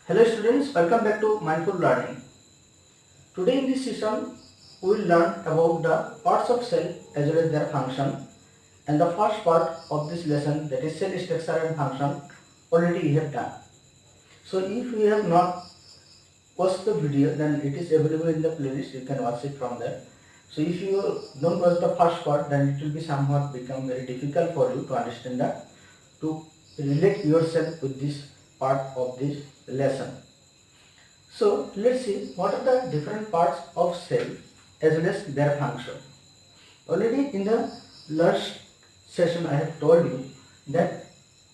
Hello students, welcome back to Mindful Learning. Today in this session, we will learn about the parts of cell as well as their function. And the first part of this lesson, that is cell structure and function, already we have done. So if you have not watched the video, then it is available in the playlist, you can watch it from there. So if you don't watch the first part, then it will be somewhat become very difficult for you to understand that, to relate yourself with this part of this lesson. So let's see what are the different parts of cell as well as their function. Already in the last session I have told you that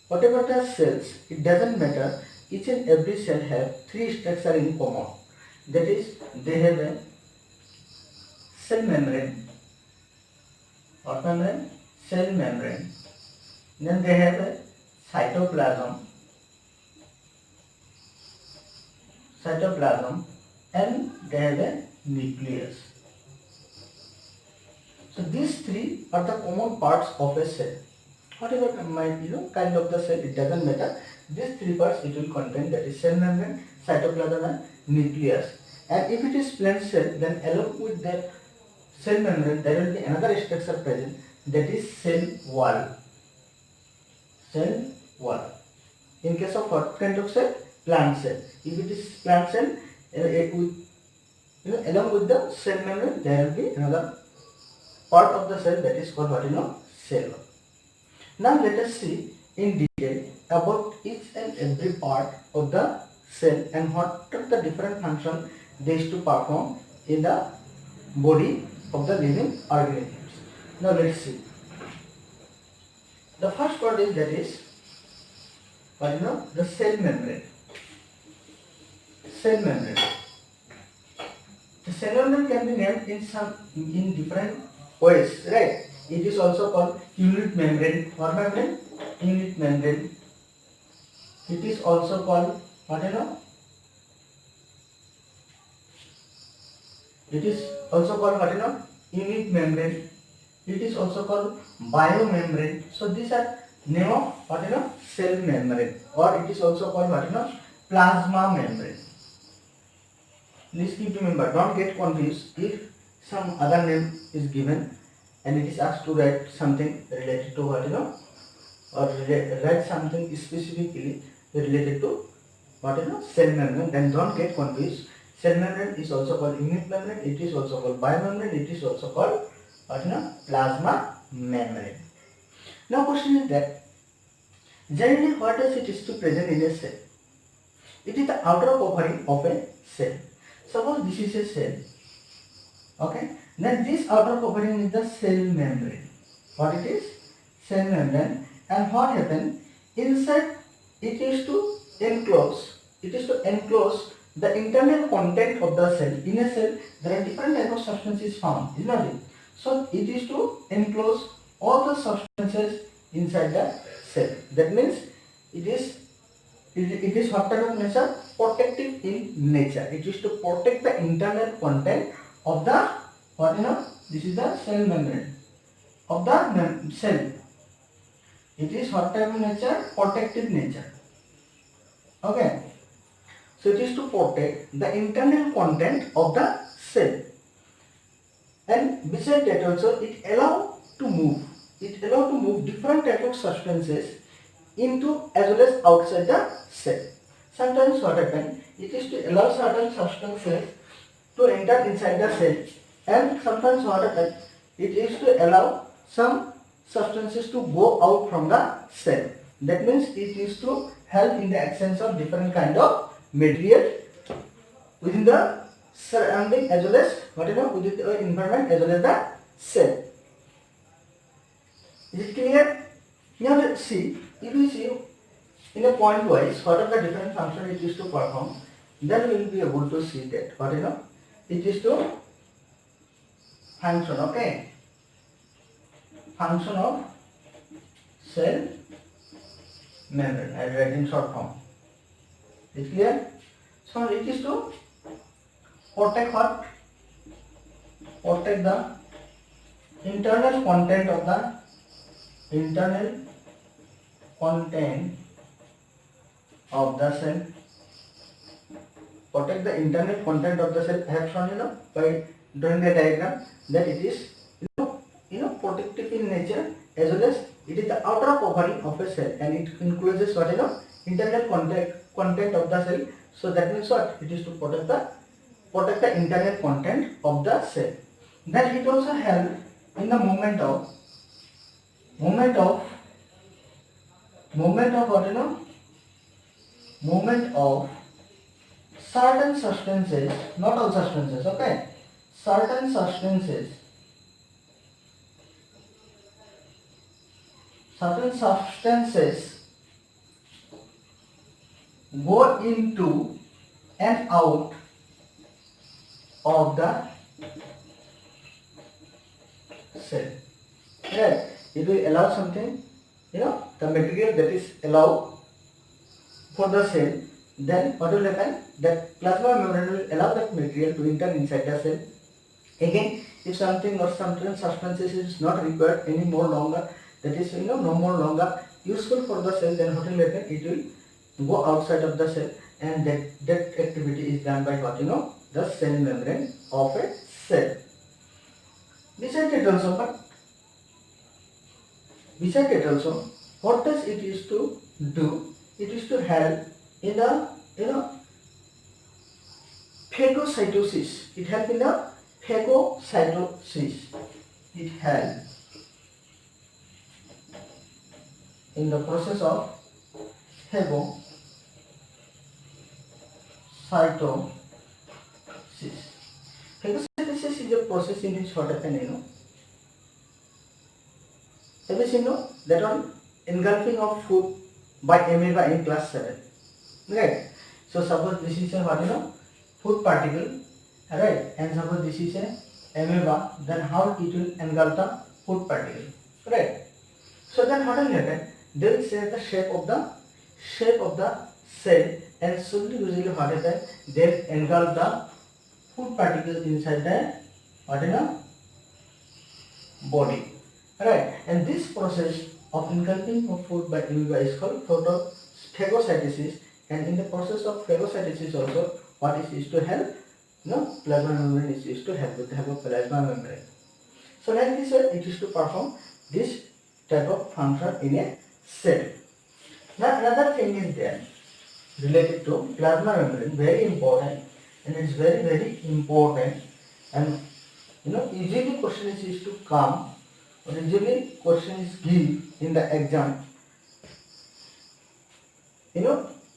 whatever the cells, it doesn't matter, each and every cell have three structure in common. That is, they have a cell membrane. What membrane? Cell membrane. Then they have a cytoplasm, and they have a nucleus. So these three are the common parts of a cell. Whatever might kind of the cell, it doesn't matter. These three parts it will contain, that is cell membrane, cytoplasm and nucleus. And if it is plant cell, then along with the cell membrane there will be another structure present, that is cell wall. Cell wall. In case of what kind of cell? Plant cell. If it is plant cell, it will, along with the cell membrane, there will be another part of the cell, that is called cell wall. Now let us see in detail about each and every part of the cell and what are the different functions they used to perform in the body of the living organisms. Now let's see. The first part is, that is the cell membrane. Cell membrane. The cell membrane can be named in different ways, right? It is also called unit membrane. What membrane? Unit membrane. It is also called It is also called unit membrane. It is also called biomembrane. So these are name of cell membrane, or it is also called plasma membrane. Please keep remember, don't get confused if some other name is given and it is asked to write something related to or write something specifically related to cell membrane, then don't get confused. Cell membrane is also called unit membrane, it is also called biomembrane, it is also called plasma membrane. Now question is that, generally what does it is to present in a cell? It is the outer covering of a cell. Suppose this is a cell, okay? Then this outer covering is the cell membrane. What it is? Cell membrane. And what happens? Inside it is to enclose. It is to enclose the internal content of the cell. In a cell, there are different type of substances found, is not it? So it is to enclose all the substances inside the cell. That means it is what type of nature? Protective in nature. It is to protect the internal content of the this is the cell membrane of the cell. It is what type of nature? Protective nature. Okay. So it is to protect the internal content of the cell. And besides that also, it allow to move. It allow to move different type of substances into as well as outside the cell. Sometimes what happens? It is to allow certain substances to enter inside the cell, and sometimes what happens? It is to allow some substances to go out from the cell. That means it is to help in the exchange of different kind of material within the surrounding as well as within the environment as well as the cell. Is it clear? Now let's see. If we see in a point wise what are the different functions it is to perform, then we will be able to see that it is to function. Okay, function of cell membrane. I write in short form. Is it clear? So it is to protect what? Protect the internal content of the cell protect the internal content of the cell. I have shown by drawing the diagram that it is protective in nature, as well as it is the outer covering of a cell, and it includes what internal content of the cell. So that means what? It is to protect the internal content of the cell. Then it also helps in the movement of what movement of certain substances, not all substances, okay, certain substances go into and out of the cell. Right? It will allow something, the material that is allowed for the cell. Then what will happen? That plasma membrane will allow that material to enter inside the cell. Again, if something or certain substances is not required any more longer, that is no more longer useful for the cell, then what will happen? It will go outside of the cell, and that activity is done by what? The cell membrane of a cell. Besides it also, what does it is to do? It is to help in the phagocytosis. It helps in the phagocytosis. It helps in the process of phagocytosis. Phagocytosis is a process in which what happens, have you seen that one? Engulfing of food by amoeba in class 7, right? So suppose this is a food particle, right, and suppose this is a amoeba, then how it will engulf the food particle, right? So then what will happen? They will change the shape of the cell, and slowly usually what happens? They will engulf the food particles inside the body, right? And this process of engulfing of food by amoeba is called phagocytosis. And in the process of phagocytosis also, what is to help? Plasma membrane is used to help with the help of plasma membrane. So like this way, it is to perform this type of function in a cell. Now another thing is there related to plasma membrane, very important, and it's very very important. And usually question is used to come, or usually question is give in the exam.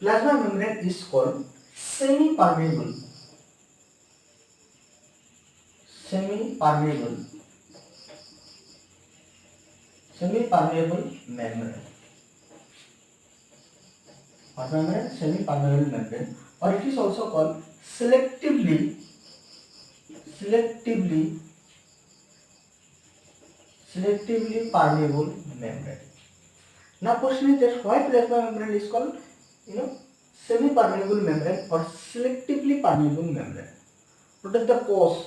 Plasma membrane is called semi-permeable membrane. What membrane? Semi-permeable membrane, or it is also called selectively permeable membrane. Now question is that why plasma membrane is called semi-permeable membrane or selectively permeable membrane? What is the cause?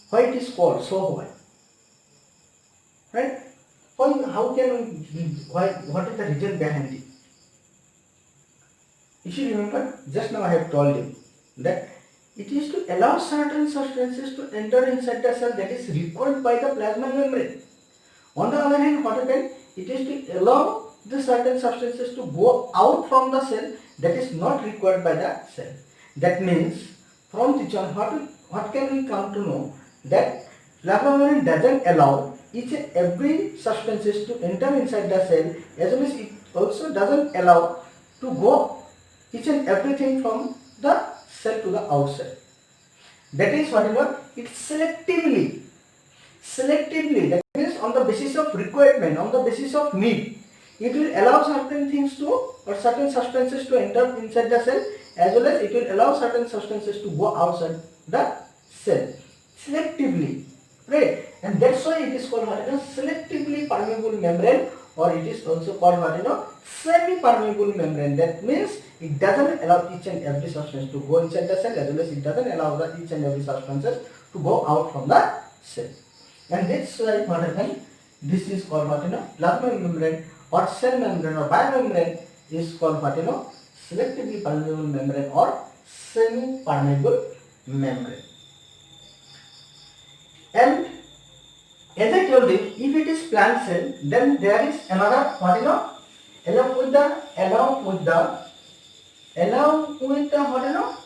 Why it is called so? Why? Right? How can we? Why? What is the reason behind it? You should remember, just now I have told you that it is to allow certain substances to enter inside the cell that is required by the plasma membrane. On the other hand, what happens? It is to allow the certain substances to go out from the cell that is not required by the cell. That means, from this one, what can we come to know? That plasma membrane doesn't allow each and every substances to enter inside the cell, as well as it also doesn't allow to go each and everything from the cell to the outside. That is whatever it selectively, that means on the basis of requirement, on the basis of need, it will allow certain things to, or certain substances to enter inside the cell, as well as it will allow certain substances to go outside the cell selectively, right? And that's why it is called selectively permeable membrane, or it is also called semi-permeable membrane. That means it doesn't allow each and every substance to go inside the cell, as well as it doesn't allow each and every substances to go out from the cell. And that's why this is called plasma membrane or cell membrane or biomembrane is called selectively permeable membrane or semi-permeable membrane. And as I told you, if it is plant cell, then there is another what along with the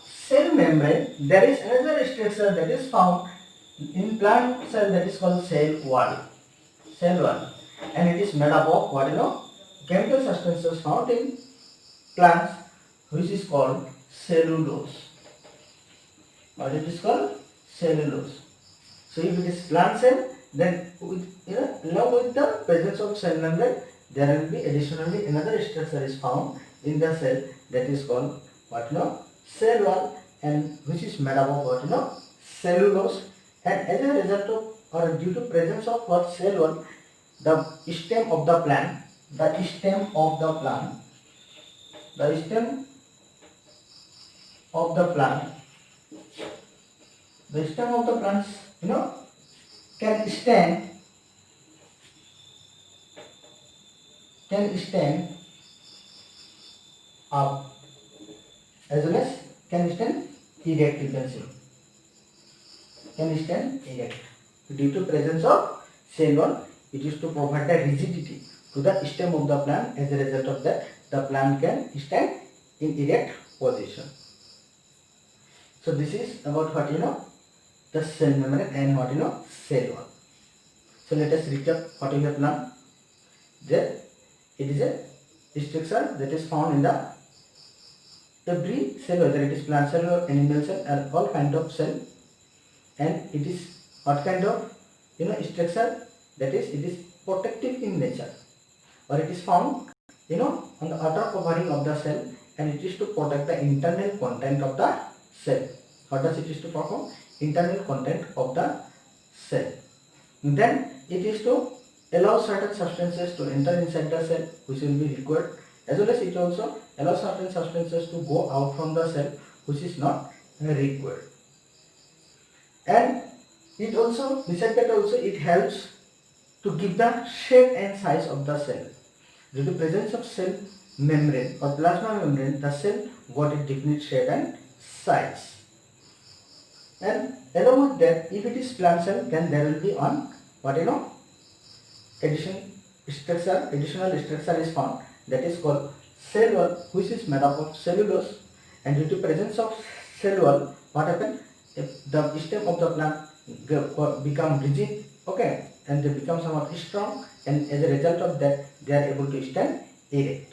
cell membrane, there is another structure that is found in plant cell, that is called cell wall. And it is made up of chemical substances found in plants, which is called cellulose. What it is called? Cellulose. So if it is plant cell, then along with the presence of cell membrane, there will be additionally another structure is found in the cell, that is called cell wall, and which is made up of cellulose. And as a result of, or due to presence of cell wall, the stem of the plant, the stem of the plant plants can stand up as well as can stand erect. You can see can stand erect. Due to presence of cell wall, it is to provide the rigidity to the stem of the plant. As a result of that, the plant can stand in erect position. So this is about the cell membrane and cell wall. So let us recap what we have learned. There it is a structure that is found in the every cell, whether it is plant cell or animal cell or all kind of cell, and it is what kind of structure, that is it is protective in nature, or it is found on the outer covering of the cell, and it is to protect the internal content of the cell. What does it is to perform? Internal content of the cell. Then it is to allow certain substances to enter inside the cell, which will be required, as well as it also allows certain substances to go out from the cell, which is not required. And it also, besides that also, it helps to give the shape and size of the cell. Due to presence of cell membrane or plasma membrane, the cell got a definite shape and size. And along with that, if it is plant cell, then there will be one additional structure is found, that is called cell wall, which is made up of cellulose. And due to presence of cell wall, what happens? If the stem of the plant become rigid, and they become somewhat strong, and as a result of that, they are able to stand erect.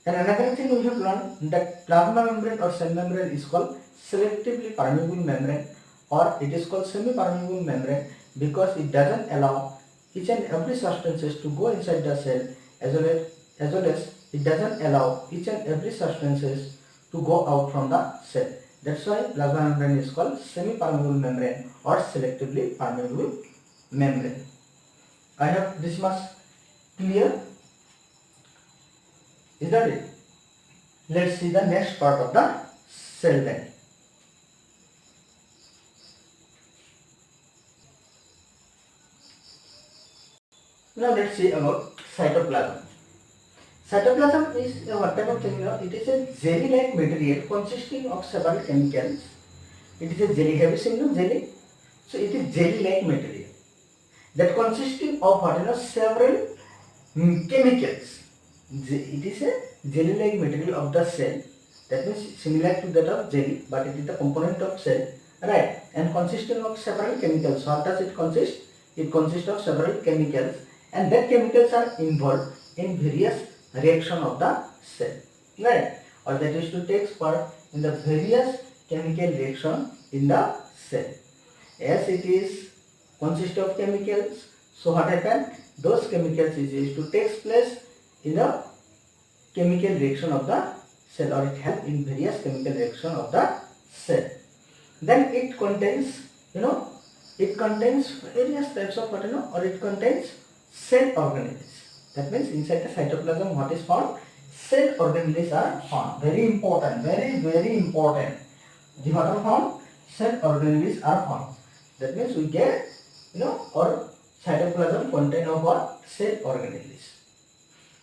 And another thing we have learned, that plasma membrane or cell membrane is called selectively permeable membrane, or it is called semi-permeable membrane, because it doesn't allow each and every substances to go inside the cell, as well as it doesn't allow each and every substances to go out from the cell. That's why plasma membrane is called semi-permeable membrane or selectively permeable membrane. I hope this much clear. Is that it? Let's see the next part of the cell then. Now let's see about cytoplasm. Cytoplasm is what type of thing? It is a jelly-like material consisting of several chemicals. It is a jelly. Have you seen jelly? So it is jelly-like material that consisting of several chemicals. It is a jelly-like material of the cell. That means similar to that of jelly, but it is the component of cell, right? And consisting of several chemicals. What does it consist? It consists of several chemicals, and that chemicals are involved in various reaction of the cell, right? Or that is to take part in the various chemical reaction in the cell. As it is consist of chemicals, so what happens? Those chemicals is used to take place in the chemical reaction of the cell, or it helps in various chemical reaction of the cell. Then it contains various types of or it contains cell organelles. That means inside the cytoplasm, what is found? Cell organelles are found. Very important, very important. The what are found? Cell organelles are found. That means we get or cytoplasm contain of what? Cell organelles,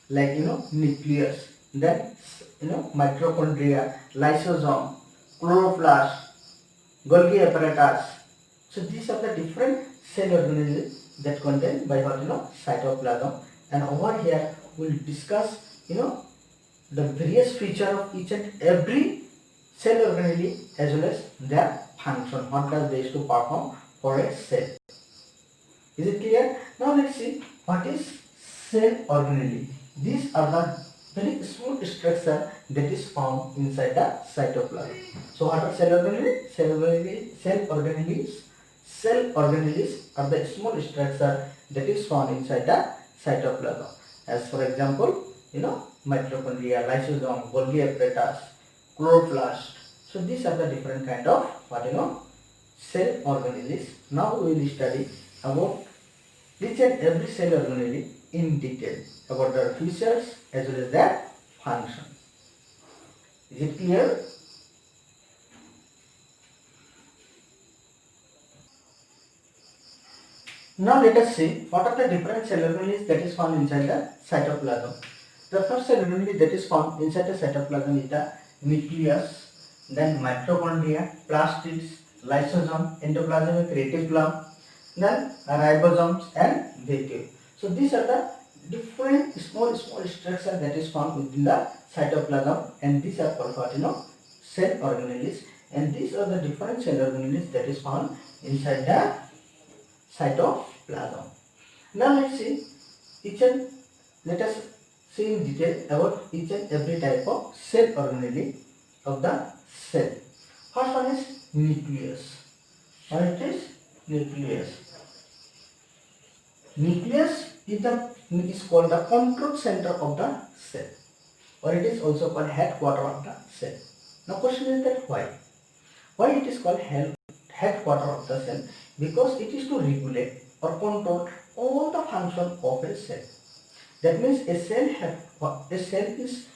like nucleus, then mitochondria, lysosome, chloroplast, Golgi apparatus. So these are the different cell organelles that contain by what cytoplasm. And over here we will discuss the various feature of each and every cell organelle as well as their function. What does they to perform for a cell? Is it clear? Now let's see what is cell organelle. These are the very small structure that is found inside the cytoplasm. So what are cell organelles? Cell organelles are the small structure that is found inside the cytoplasm. As for example, mitochondria, lysosome, Golgi apparatus, chloroplast. So these are the different kind of cell organelles. Now we will study about each and every cell organelle in detail about their features as well as their function. Is it clear? Now let us see what are the different cell organelles that is found inside the cytoplasm. The first cell organelle that is found inside the cytoplasm is the nucleus, then mitochondria, plastids, lysosome, endoplasmic reticulum, then ribosomes and vacuole. So these are the different small structure that is found within the cytoplasm, and these are called cell organelles, and these are the different cell organelles that is found inside the cytoplasm. Now let us see in detail about each and every type of cell organelle of the cell. First one is nucleus. What it is? Nucleus. Nucleus is called the control center of the cell, or it is also called headquarter of the cell. Now question is that why? Why it is called headquarter of the cell? Because it is to regulate or control all the function of a cell. That means a cell is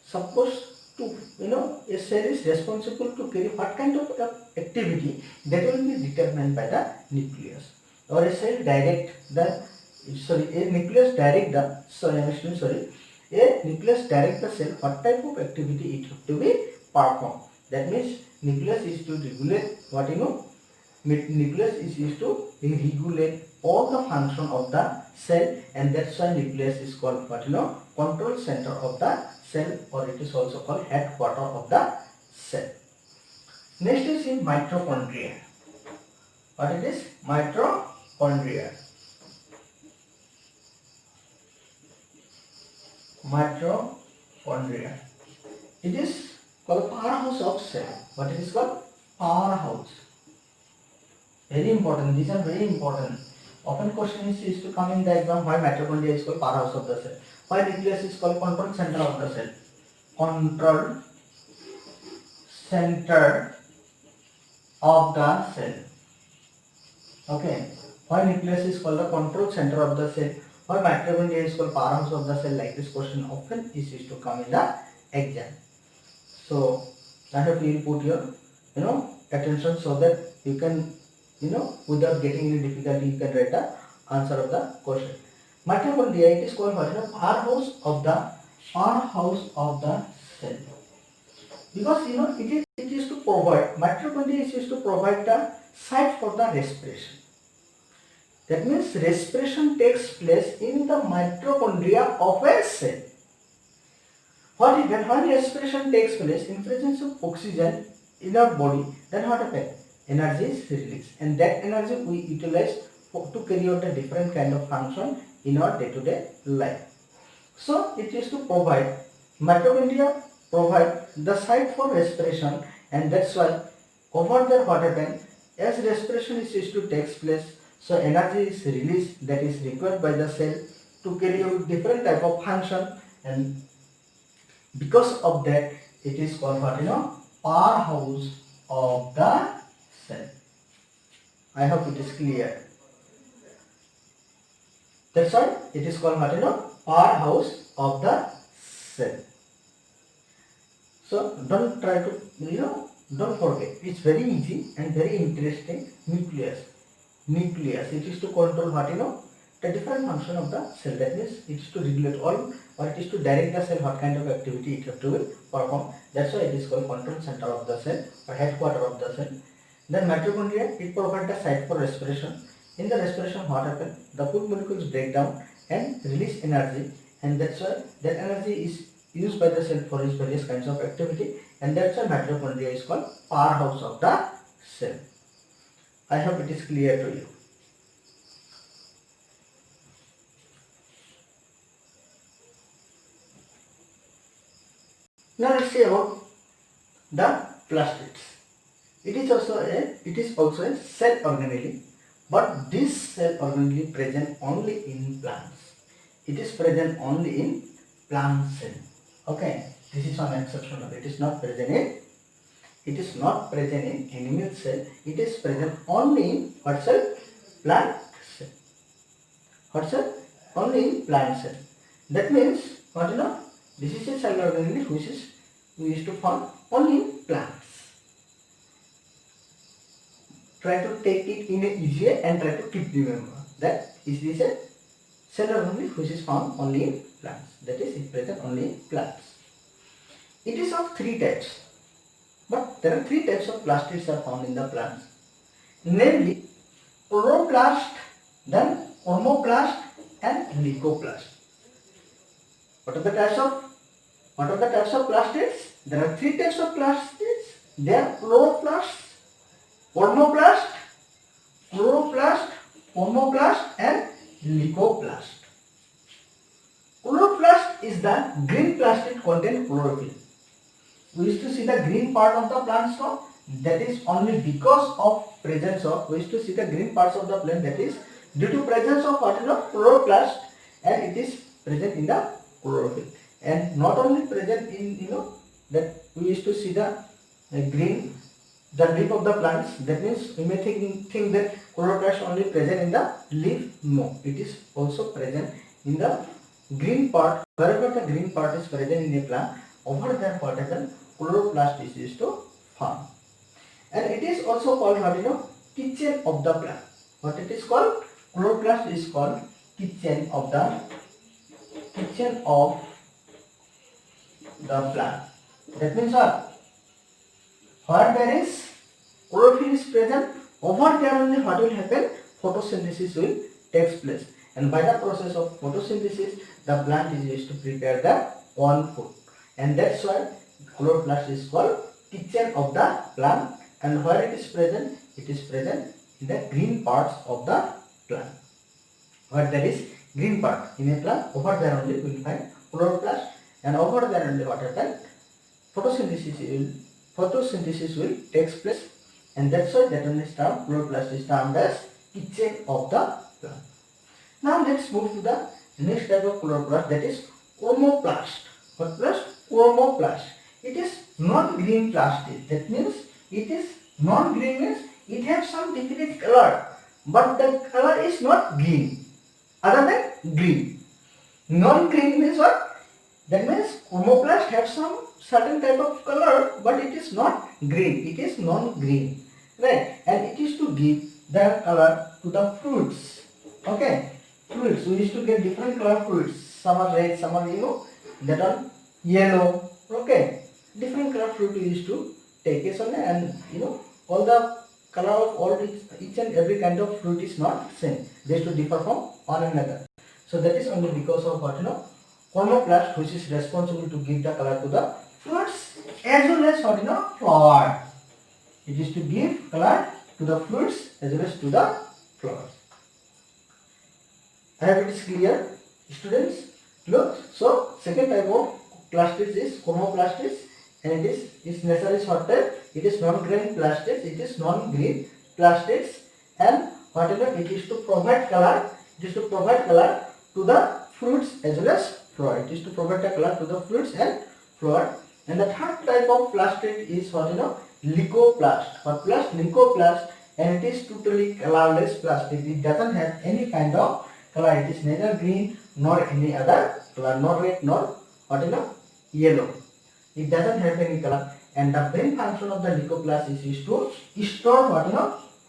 supposed to, a cell is responsible to carry what kind of activity that will be determined by the nucleus. Or a nucleus direct the cell what type of activity it have to be performed. That means nucleus is to regulate nucleus is used to regulate all the function of the cell, and that's why nucleus is called control center of the cell, or it is also called headquarter of the cell. Next is in mitochondria. What it is? Mitochondria. Mitochondria. It is called powerhouse of cell. What it is called? Powerhouse. Very important. These are very important. Often question is used to come in the exam. Why mitochondria is called powerhouse of the cell? Why nucleus is called control center of the cell? Control center of the cell. Okay. Why nucleus is called the control center of the cell? Why mitochondria is called powerhouse of the cell? Like this question often is used to come in the exam. So I hope you will put your attention so that you can without getting any difficulty you can write the answer of the question. Mitochondria, it is called powerhouse of the cell, because it is to provide, mitochondria is used to provide the site for the respiration. That means respiration takes place in the mitochondria of a cell. When respiration takes place in presence of oxygen in our body, then what happens? Energy is released, and that energy we utilize to carry out a different kind of function in our day-to-day life. So it is to provide, mitochondria provide the site for respiration, and that's why over there what happens, as respiration is used to take place, so energy is released that is required by the cell to carry out different type of function, and because of that it is called powerhouse of the cell. I hope it is clear. That's why it is called powerhouse of the cell. So don't try to don't forget. It's very easy and very interesting. Nucleus. It is to control the different function of the cell. That means it is to regulate all or it is to direct the cell what kind of activity it have to perform. That's why it is called control center of the cell or headquarter of the cell. Then mitochondria, it provides the site for respiration. In the respiration, what happens? The food molecules break down and release energy, and that's why that energy is used by the cell for its various kinds of activity, and that's why mitochondria is called powerhouse of the cell. I hope it is clear to you. Now let's see about the plastids. It is also a cell organelle, but this cell organelle present only in plants. It is present only in plant cell. Okay, this is one exception. It is not present in animal cell. It is present only in what cell? Plant cell. What cell? Only in plant cell. That means what this is a cell organelle which is we used to found only in plants. Try to take it in a easier and try to keep remember that is this a cell organelle which is found only in plants. That is it present only in plants. It is of three types, but there are three types of plastids are found in the plants, namely chloroplast, then ormoplast, and leucoplast. What are the types of plastids? There are three types of plastids. They are chloroplast, ormoplast, and leucoplast. Chloroplast is the green plastid contain chlorophyll. We used to see the green part of the plant now. That is only because of presence of. We used to see the green parts of the plant. That is due to presence of chloroplast, and it is present in the chlorophyll. And not only present in that we used to see the green, the leaf of the plants. That means we may think that chloroplast only present in the leaf. No, it is also present in the green part. Wherever the green part is present in a plant, over that particle chloroplast is used to form. And it is also called kitchen of the plant. What it is called? Chloroplast is called kitchen of the plant. That means what? Where there is chlorophyll is present, over there only what will happen? Photosynthesis will take place, and by the process of photosynthesis, the plant is used to prepare the own food, and that's why chloroplast is called kitchen of the plant. And where it is present? It is present in the green parts of the plant. Where there is green part in a plant, over there only we will find chloroplast, and over there only what happens? Photosynthesis will take place, and that's why that only term chloroplast is termed as kitchen of the plant. Now let's move to the next type of chloroplast, that is ormoplast. What plast? Ormoplast. It is non-green plastid. That means it is non-green means it has some definite color, but the color is not green, other than green. Non-green means what? That means ormoplast have some certain type of color, but it is not green. It is non-green, right? And it is to give the color to the fruits. Okay, fruits. We used to get different color fruits. Some are red, some are that are yellow. Okay, different color fruit we used to take it on, and all the color of all each and every kind of fruit is not same. They used to differ from one another. So that is only because of what ormoplast, which is responsible to give the color to the fruits as well as flower. It is to give color to the fruits as well as to the flowers. I hope it is clear, students. Look, so second type of plastids is ormoplastids, and its nature is what type? It is non-green plastids. It is non-green plastids, and it is to provide color. It is to provide color to the fruits as well as flower. It is to provide the color to the fruits and flower. And the third type of plastid is what leucoplast. What plast? Leucoplast, and it is totally colorless plastid. It doesn't have any kind of color. It is neither green nor any other color, nor red nor yellow. It doesn't have any color, and the main function of the leucoplast is used to store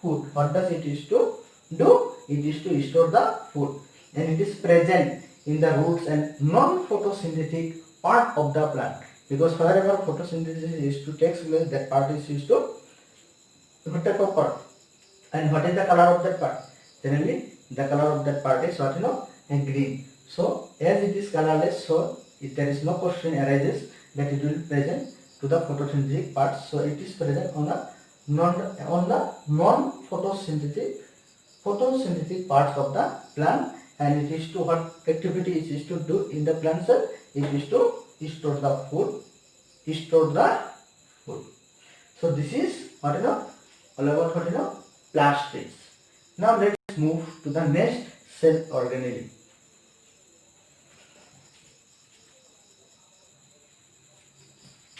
food. What does it used to do? It is to store the food, and it is present in the roots and non-photosynthetic part of the plant, because wherever photosynthesis is to take place, that part is used to what type of part, and what is the color of that part? Generally the color of that part is what, green. So as it is colorless, so if there is no question arises that it will present to the photosynthetic part, so it is present on the non-photosynthetic parts of the plant, and it is to what activity it is to do in the plant cell? It is to store the food. So this is what, all about what, plastids. Now let's move to the next cell organelle.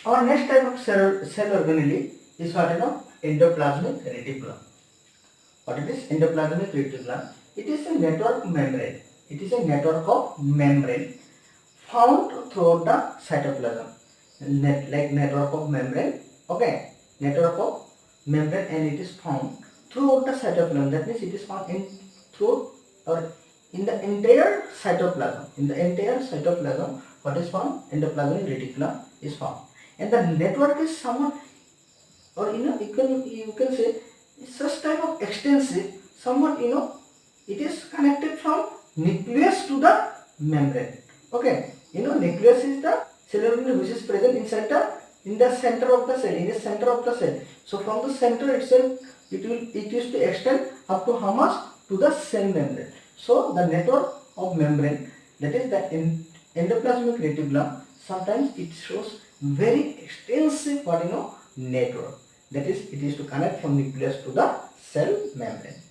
Our next type of cell organelle is what, endoplasmic reticulum. What it is? Endoplasmic reticulum. It is a network membrane. It is a network of membrane found throughout the cytoplasm. Like network of membrane. Okay, network of membrane, and it is found throughout the cytoplasm. That means it is found in the entire cytoplasm. In the entire cytoplasm, what is found? Endoplasmic reticulum is found, and the network is somewhat, or you can say such type of extensive, somewhat, it is connected from nucleus to the membrane. Okay, nucleus is the cell organelle which is present inside in the center of the cell. So from the center itself, it used to extend up to how much? To the cell membrane. So the network of membrane, that is the endoplasmic reticulum, sometimes it shows very extensive network. That is, it is to connect from nucleus to the cell membrane.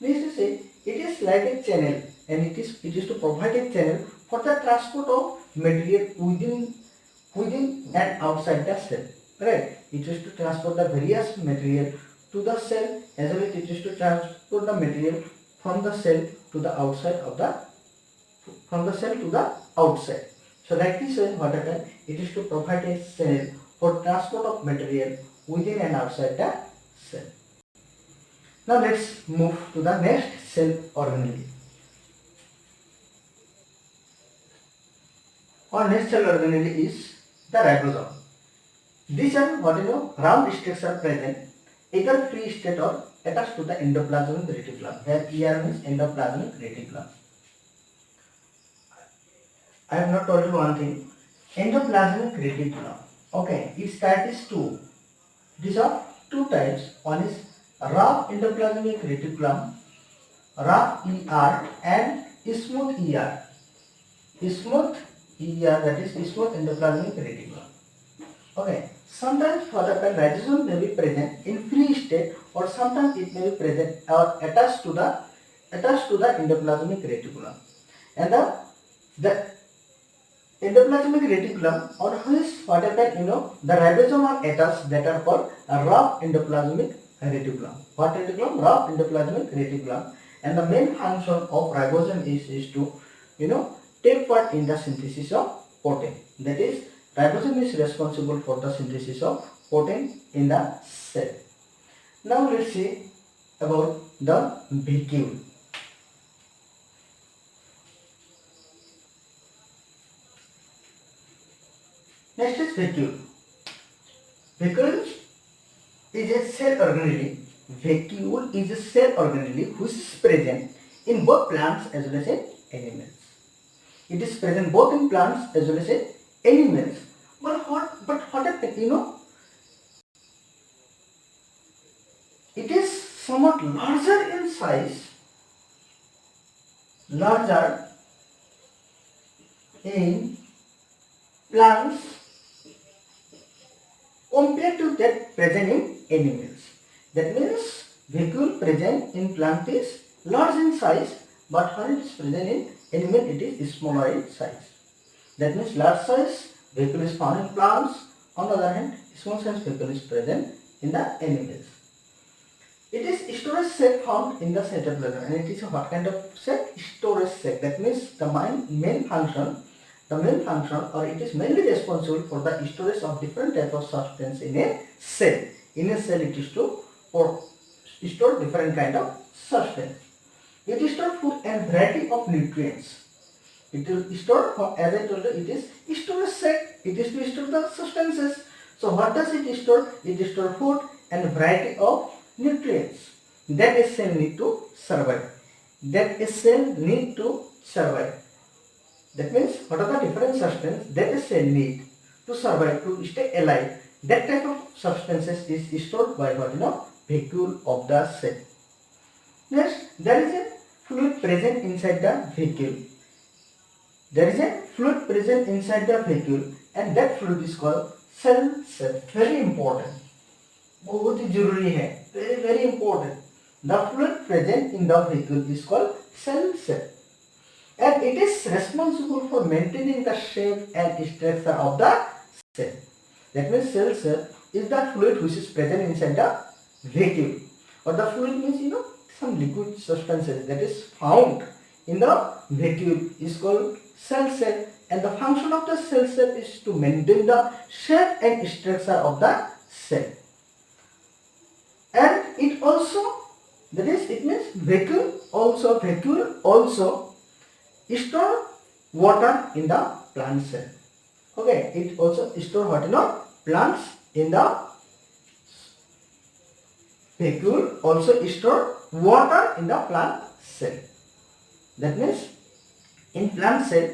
This is it is like a channel, and it is to provide a channel for the transport of material within and outside the cell. Right? It is to transport the various material to the cell, as well as it is to transport the material from the cell to the outside So like this way, what happens? It is to provide a channel for transport of material within and outside the cell. Now let's move to the next cell organelle. Our next cell organelle is the ribosome. These are round structure present either free state or attached to the endoplasmic reticulum. Here ER means endoplasmic reticulum. I have not told you one thing. Endoplasmic reticulum. Okay, its type is two. These are two types. One is rough endoplasmic reticulum, rough ER, and smooth ER. Smooth ER, that is smooth endoplasmic reticulum. Okay, sometimes what happens, ribosome may be present in free state, or sometimes it may be present or attached to the endoplasmic reticulum. And the endoplasmic reticulum, or which what happens, the ribosome are attached, that are called a rough endoplasmic reticulum. What reticulum? Rough endoplasmic reticulum. And the main function of ribosome is to take part in the synthesis of protein. That is, ribosome is responsible for the synthesis of protein in the cell. Now let's see about the vacuole. Next is vacuole. Vacuole is a cell organelle. Vacuole is a cell organelle which is present in both plants as well as in animals. It is present both in plants as well as in animals. But what happens, it is somewhat larger in size, larger in plants compared to that present in animals. That means vacuole present in plant is large in size, but when it is present in animal, it is smaller in size. That means large size vacuole is found in plants. On the other hand, small size vacuole is present in the animals. It is storage sac found in the cytoplasm, and it is a what kind of sac? Storage sac. That means the main function, or it is mainly responsible for the storage of different type of substance in a cell. In a cell, it is to store different kind of substance. It stores food and variety of nutrients. It will store, as I told you, it is storage set. It is to store the substances. So what does it store? It stores food and variety of nutrients that a cell need to survive. That a cell need to survive. That means what are the different substances that a cell need to survive, to stay alive. That type of substances is stored by what, vacuole of the cell. Next, there is a fluid present inside the vacuole. There is a fluid present inside the vacuole, and that fluid is called cell cell. Very important. बहुत ही जरूरी है. Very very important. The fluid present in the vacuole is called cell cell, and it is responsible for maintaining the shape and structure of the cell. That means cell cell is the fluid which is present inside the vacuole. Or the fluid means some liquid substances that is found in the vacuole is called cell cell, and the function of the cell cell is to maintain the shape and structure of the cell. And it also, that is, it means vacuole also store water in the plant cell. Okay, it also store what, plants in the vacuole also store water in the plant cell. That means in plant cell,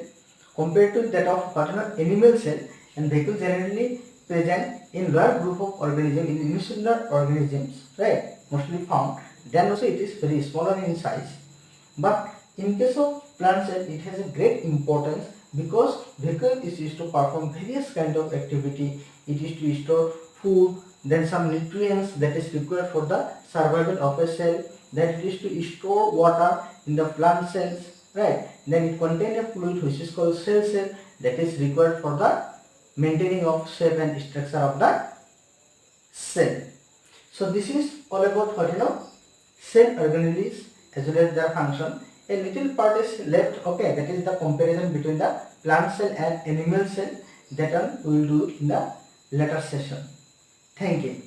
compared to that of animal cell, and vacuole generally present in large group of organisms, in unicellular organisms, right, mostly found. Then also it is very smaller in size. But in case of plant cell, it has a great importance because vacuole is used to perform various kind of activity. It is to store food, then some nutrients that is required for the survival of a cell. Then it is to store water in the plant cells, right? Then it contains a fluid which is called cell cell that is required for the maintaining of shape and structure of the cell. So this is all about what, cell organelles as well as their function. A little part is left, okay, that is the comparison between the plant cell and animal cell. That one we will do in the later session. Thank you.